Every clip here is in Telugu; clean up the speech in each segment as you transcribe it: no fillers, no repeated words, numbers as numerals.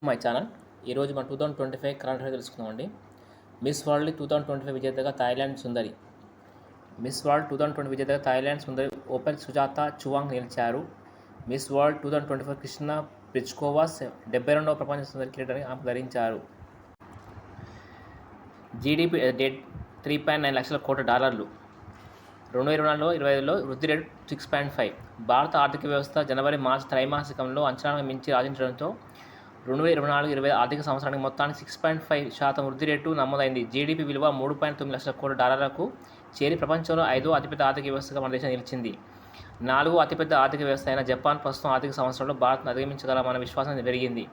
My channel. ఈరోజు మనం 2025 కరెంట్ అఫైర్స్ తెలుసుకుందామండి. మిస్ వరల్డ్ 2025 విజేతగా థాయిలాండ్ సుందరి. మిస్ వరల్డ్ 2020 విజేతగా థాయిలాండ్ సుందరి ఓపెల్ సుజాత చువాంగ్ నిలిచారు. మిస్ వరల్డ్ 2024 కృష్ణ ప్రిచ్కోవా 72వ ప్రపంచ సుందరి కిరీటాన్ని ఆమె ధరించారు. జీడీపీ 3.9 లక్షల కోట్ల డాలర్లు. 2024-25లో వృద్ధి రేటు 6.5. భారత ఆర్థిక వ్యవస్థ జనవరి మార్చి త్రైమాసికంలో అంచనాలను మించి రాజించడంతో 2024-25 ఆర్థిక సంవత్సరానికి మొత్తానికి 6.5% వృద్ధి రేటు నమోదైంది. జీడీపీ విలువ 3.9 లక్షల కోట్ల డాలర్లకు చేరి ప్రపంచంలో 5వ అతిపెద్ద ఆర్థిక వ్యవస్థగా మన దేశం నిలిచింది. 4వ అతిపెద్ద ఆర్థిక వ్యవస్థ అయిన జపాన్ ప్రస్తుతం ఆర్థిక సంవత్సరంలో భారత్ను అధిగమించగలమన్న విశ్వాసం పెరిగింది.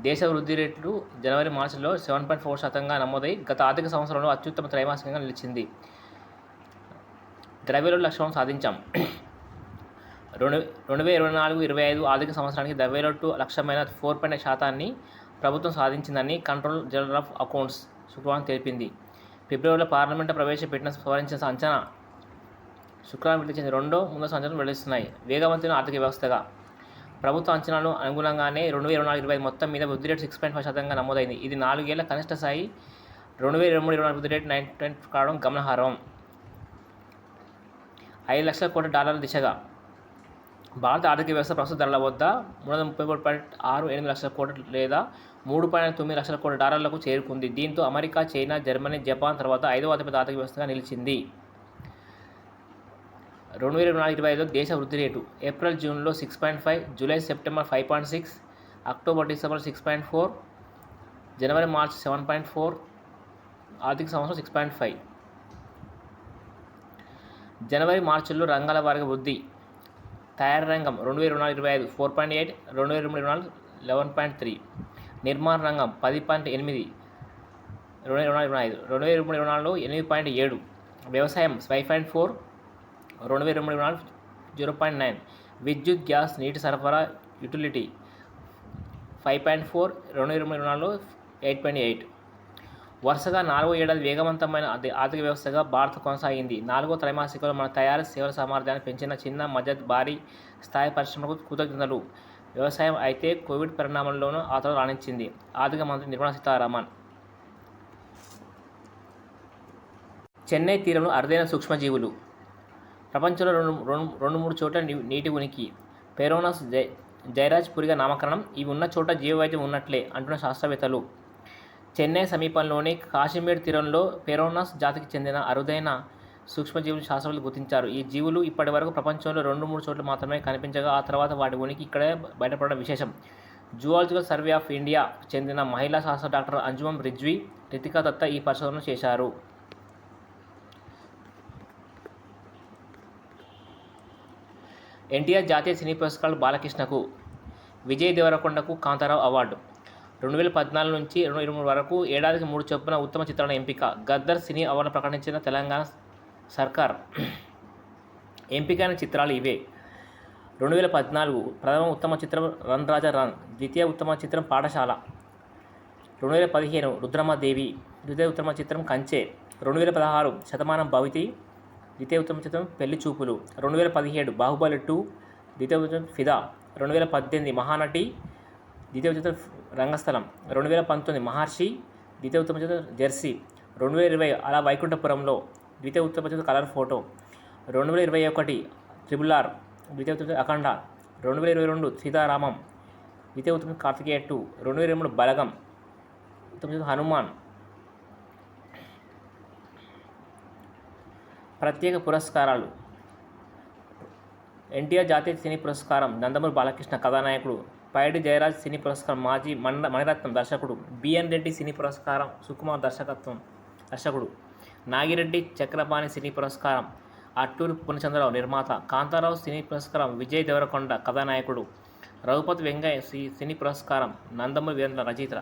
దేశ వృద్ధి రేట్లు జనవరి మార్చిలో 7.4%గా నమోదై గత ఆర్థిక సంవత్సరంలో అత్యుత్తమ త్రైమాసికంగా నిలిచింది. ద్రవ్యలోటు లక్ష్యం సాధించాం. 2024-25 ఆర్థిక సంవత్సరానికి ద్రవ్యలోటు లక్ష్యమైన 4.8% ప్రభుత్వం సాధించిందని కంట్రోలర్ జనరల్ ఆఫ్ అకౌంట్స్ శుక్రవారం తెలిపింది. ఫిబ్రవరిలో పార్లమెంటు ప్రవేశపెట్టిన సవరించిన అంచనా శుక్రవారం విడుదల రెండో ముందస్తు అంచనాలు వెల్లడిస్తున్నాయి. వేగవంతమైన ఆర్థిక వ్యవస్థగా ప్రభుత్వ అంచనాలకు అనుగుణంగానే 2024-25 మొత్తం మీద వృద్ధి రేటు 6.5%గా నమోదైంది. ఇది 4 ఏళ్ల కనిష్ట స్థాయి. 2023-24 వృద్ధి రేటు 9% కావడం గమనార్హం. 5 లక్షల కోట్ల డాలర్ల దిశగా భారత ఆర్థిక వ్యవస్థ ప్రస్తుత ధరల వద్ద 333.68 లక్షల కోట్ల లేదా 3.9 లక్షల కోట్ల డాలర్లకు చేరుకుంది. దీంతో అమెరికా, చైనా, జర్మనీ, జపాన్ తర్వాత 5వ అతిపెద్ద ఆర్థిక వ్యవస్థగా నిలిచింది. 2024-25లో దేశ వృద్ధి రేటు ఏప్రిల్ జూన్లో 6.5, జూలై సెప్టెంబర్ 5.6, అక్టోబర్ డిసెంబర్ 6.4, జనవరి మార్చి 7.4, ఆర్థిక సంవత్సరం 6.5. జనవరి మార్చిలో రంగాల వారీగా వృద్ధి. తయారీ రంగం 2024-25 4.8, 2023-24 11.3, నిర్మాణ రంగం 10.8, 2024-25, 2023-24 8.7, వ్యవసాయం 5.4, 2023-24 0.9, విద్యుత్, గ్యాస్, నీటి సరఫరా యుటిలిటీ 5.4, 2023-24 8.8. వరుసగా 4వ ఏడాది వేగవంతమైన ఆర్థిక వ్యవస్థగా భారత్ కొనసాగింది. 4వ త్రైమాసికంలో మన తయారీ సేవల సామర్థ్యాన్ని పెంచిన చిన్న, మధ్య, భారీ స్థాయి పరిశ్రమలకు కృతజ్ఞతలు. వ్యవసాయం అయితే కోవిడ్ పరిణామంలోనూ ఆతలో రాణించింది. ఆర్థిక మంత్రి నిర్మలా సీతారామన్. చెన్నై తీరంలో అరుదైన సూక్ష్మజీవులు. ప్రపంచంలో 2-3 చోట్ల నీటి ఉనికి. పెరోనస్ జైరాజ్ పురిగా నామకరణం. ఇవి ఉన్న చోట జీవవైద్యం ఉన్నట్లే అంటున్న శాస్త్రవేత్తలు. చెన్నై సమీపంలోని కాశ్మీర్ తీరంలో పెరోనస్ జాతికి చెందిన అరుదైన సూక్ష్మజీవులు శాస్త్రవేత్తలు గుర్తించారు. ఈ జీవులు ఇప్పటి వరకు ప్రపంచంలో 2-3 చోట్ల మాత్రమే కనిపించగా ఆ తర్వాత వాటి ఉనికి ఇక్కడే బయటపడడం విశేషం. జువాలజికల్ సర్వే ఆఫ్ ఇండియాకు చెందిన మహిళా శాస్త్ర డాక్టర్ అంజుమం రిజ్వీ, రితికా దత్తా ఈ పరిశోధన చేశారు. ఎన్టీఆర్ జాతీయ సినీ పురస్కారాలు బాలకృష్ణకు, విజయ్ దేవరకొండకు కాంతారావు అవార్డు. 2014 నుంచి 2023 వరకు ఏడాదికి 3 చొప్పున ఉత్తమ చిత్రాల ఎంపిక. గద్దర్ సినీ అవార్డును ప్రకటించిన తెలంగాణ సర్కార్. ఎంపికైన చిత్రాలు ఇవే: 2014 ప్రథమ ఉత్తమ చిత్రం రన్ రాజా రన్, ద్వితీయ ఉత్తమ చిత్రం పాఠశాల. 2015 రుద్రమదేవి, ద్వితీయ ఉత్తమ చిత్రం కంచె. 2016 శతమానం భవతి, ద్వితీయ ఉత్తమ చిత్రం పెళ్లి చూపులు. 2017 బాహుబలి 2, ద్వితీయ ఉత్తమ ఫిదా. 2018 మహానటి, ద్వితీయ చిత్రం రంగస్థలం. 2019 మహర్షి, ద్వితీయ ఉత్తమ చిత్రం జెర్సీ. 2020 అలా వైకుంఠపురంలో, ద్వితీయ ఉత్తమ చిత్రం కలర్ ఫోటో. 2021 RRR, ద్వితీయ ఉత్తమ అఖండ. 2022 సీతారామం, ద్వితీయ ఉత్తమ కార్తికేయ 2. 2023 బలగం, ఉత్తమ చిత్రం హనుమాన్. ప్రత్యేక పురస్కారాలు. ఎన్టీఆర్ జాతీయ సినీ పురస్కారం నందమూరి బాలకృష్ణ కథానాయకుడు. పైడి జయరాజ్ సినీ పురస్కారం మాజీ మణిరత్నం దర్శకుడు. బిఎన్ రెడ్డి సినీ పురస్కారం సుకుమార్ దర్శకుడు. నాగిరెడ్డి చక్రపాణి సినీ పురస్కారం అట్టూరి పూర్ణచంద్రరావు నిర్మాత. కాంతారావు సినీ పురస్కారం విజయ్ దేవరకొండ కథానాయకుడు. రఘుపతి వెంగయ్య సినీ పురస్కారం నందమూరి వీరేంద్ర రచయిత.